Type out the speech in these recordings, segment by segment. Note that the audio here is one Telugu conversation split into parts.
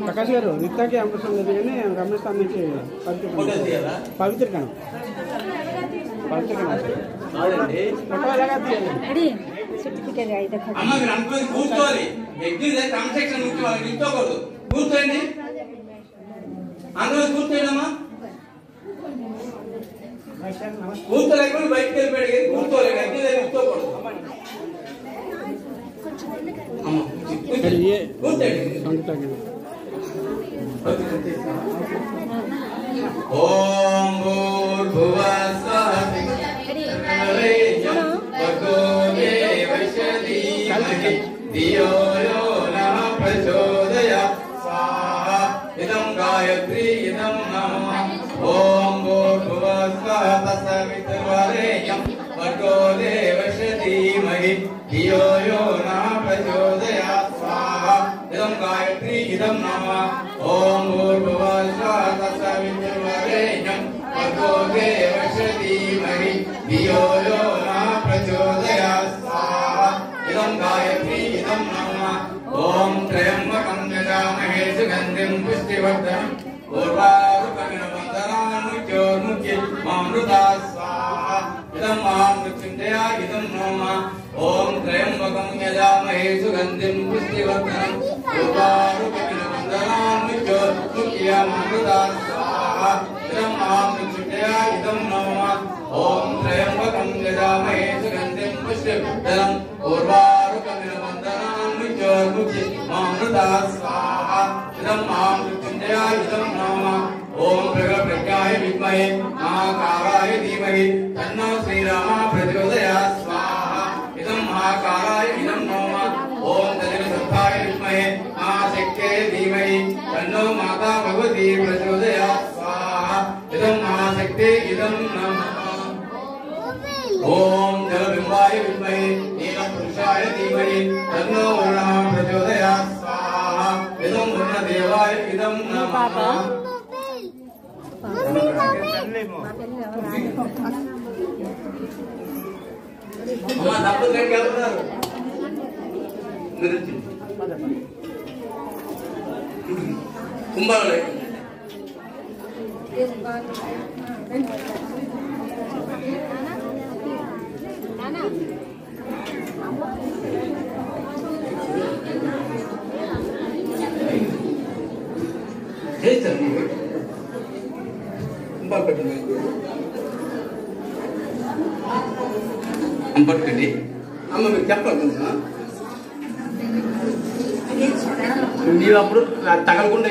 ప్రకాష్ గారు నిత్యాకి అవకాశం లేదు కానీ రమేష్ స్థానం నుంచి పవిత్ర కణం కూర్చోవాలి కన్స్ట్రక్షన్ నిల్చోకూడదు కూర్చోండి అందరూ కూర్చోండమ్మా కూర్చోలేకపోతే బయటకు వెళ్ళిపోయాడు కూర్చోలేదు నిల్చోకూడదు ఓం భూర్భువః స్వః ధియో యో నః ప్రచోదయాత్ స్వాహా ఇదం గాయత్రీ ఇదం నమః ఓం భూర్భువః స్వః తత్సవితుర్వరేణ్యం భర్గో దేవస్య ధీమహి ధియో యో నః ప్రచోదయాత్ స్వాహా ఇదం గాయత్రీ ఇదం నమః ఓం భూర్భువః స్వః తత్సవితుర్వరేణ్యం భర్గో దేవస్య ధీమహి ధియో యో నః ప్రచోదయాత్ స్వాహా ఇదం గాయత్రీ ఇదం నమః ఓం త్రయంబకం యజామహే సుగంధిం పుష్టివర్ధనం పూర్వారుకమినవందనానుజ్యోర్ముఖ్యమామృతా స్వాహా ఇదం మహామృత్యుంజయ ఇదం నమః ఓం త్రయంబకం యజామహే సుగంధిం పుష్టివర్ధనం పూర్వారుకమినవందనానుజ్యోర్ముఖ్యమామృతా స్వాహా ఇదం మహామృత్యుంజయ ఇదం నమః ఓం త్రయంబకం యజామహే సుగంధిం పుష్టివర్ధనం పూర్వారుకమినవందనానుజ్యోర్ముఖ్యమామృతా స్వాహా ఇదం మహామృత్యుంజయ ఇదం నమః ఓం ప్రజ్ఞాయ విద్మహే మహాకారాయ ధీమహి తన్నో శ్రీరామ ప్రచోదయాత్ స్వాహా ఇదం మహాకారాయ ఇదం నమః ఓం తదినసత్తాయ విద్మహే మహాశక్తే ధీమహి తన్నో మాతా భగవతి ప్రచోదయాత్ స్వాహా ఇదం మహాశక్తే ఇదం నమః ఓం జలబింబాయ విద్మహే నీలపురుషాయ ధీమహి తన్నో వరుణః ప్రచోదయాత్ స్వాహా ఇదం వరుణదేవాయ ఇదం నమః అమ్మా తప్పు వెళ్తున్నారు కుంభాలు పట్టుకోండి అమ్మ మీరు చెప్పాలి మీరు అప్పుడు తగలకుండా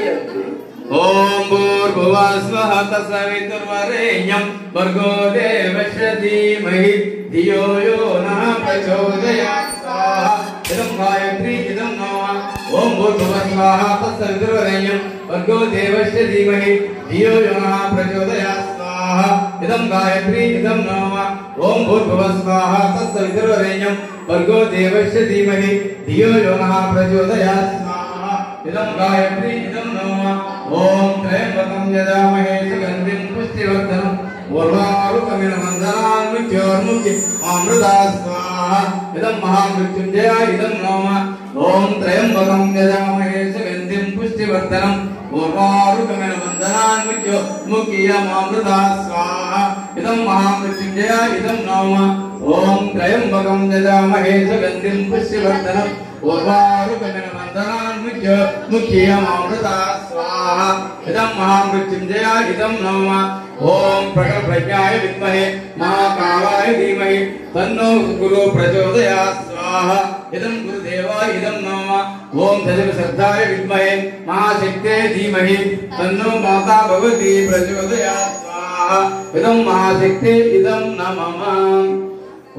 ఓం భూర్భువః స్వః తత్సవితుర్వరేణ్యం భర్గో దేవస్య ధీమహి ధియో యో నః ప్రచోదయాత్ స్వాహా ఇదం గాయత్రీ ఇదం నమః ఓం భూర్భువః స్వః తత్సవితుర్వరేణ్యం భర్గో దేవస్య ధీమహి ధియో యో నః ప్రచోదయాత్ స్వాహా ఇదం గాయత్రీ ఇదం నమః ఓం భూర్భువః స్వః తత్సవితుర్వరేణ్యం భర్గో దేవస్య ధీమహి ధియో యో నః ప్రచోదయాత్ స్వాహా ఇదం గాయత్రీ ఇదం నమః ఓం త్రయంబకం యజామహే సుగంధిం పుష్టివర్ధనం పూర్వారుకమినవందనానుజ్యోర్ముఖ్యమామృతా స్వాహా ఇదం మహామృత్యుంజయ ఇదం నమః ఓం త్రయంబకం యజామహే సుగంధిం పుష్టివర్ధనం పూర్వారుకమినవందనానుజ్యోర్ముఖ్యమామృతా స్వాహా ఇదం మహామృత్యుంజయ ఇదం నమః ఓం త్రయంబకం యజామహే సుగంధిం పుష్టివర్ధనం పూర్వారుకమినవందనానుజ్యోర్ముఖ్యమామృతా స్వాహా ఇదం మహామృత్యుంజయ ఇదం నమః ఓం ప్రజ్ఞాయ విద్మహే మహాకాలాయ ధీమహి తన్నో గురు ప్రచోదయాత్ స్వాహా ఇదం గురుదేవాయ ఇదం నమః ఓం తదినసత్తాయ విద్మహే మహాశక్తే ధీమహి తన్నో మాతా భగవతి ప్రచోదయాత్ స్వాహా ఇదం మహాశక్తే ఇదం నమః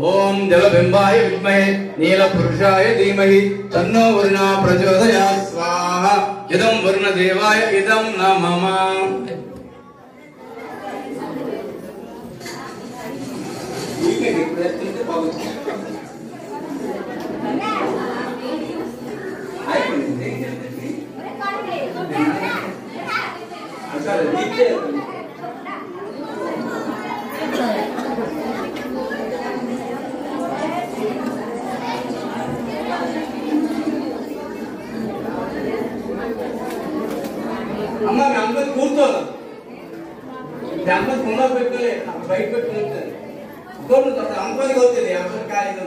ఓం జలబింబాయ విద్మహే నీలపురుషాయ ధీమహి తన్నో వరుణః ప్రచోదయాత్ స్వాహా ఇదం వరుణదేవాయ ఇదం నమః అమ్మ మీ అందరు కూర్చోదు అమ్మ కుమ్మా పెట్టుకోలేదు బయట పెట్టుకుంటుంది అంపది అవుతుంది అసలు కాలేదు